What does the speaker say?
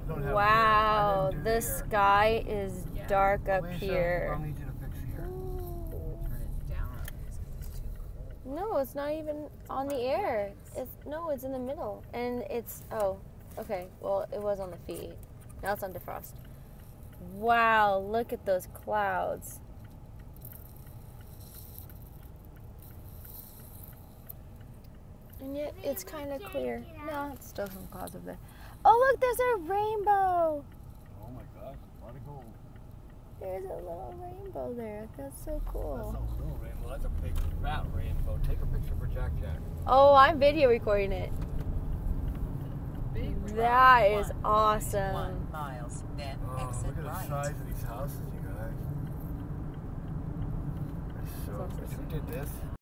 don't have Wow, the air. I didn't do the air. sky is dark up Alicia, here. I'll need you to fix here. Turn it down because it's too cold. No, it's not even on the air. It's in the middle. And it's, oh, okay. Well, it was on the feet. Now it's on defrost. Wow, look at those clouds. And yet it's kind of clear. No, it's still some clouds up there. Oh, look, there's a rainbow. Oh my gosh, a lot of gold. There's a little rainbow there. That's so That's cool. not a little rainbow, that's a big fat rainbow. Take a picture for Jack Jack. Oh, I'm video recording it. Big That is 1 awesome. miles, then Oh, exit look at the right. size of these houses, you guys. That's so, if we did this,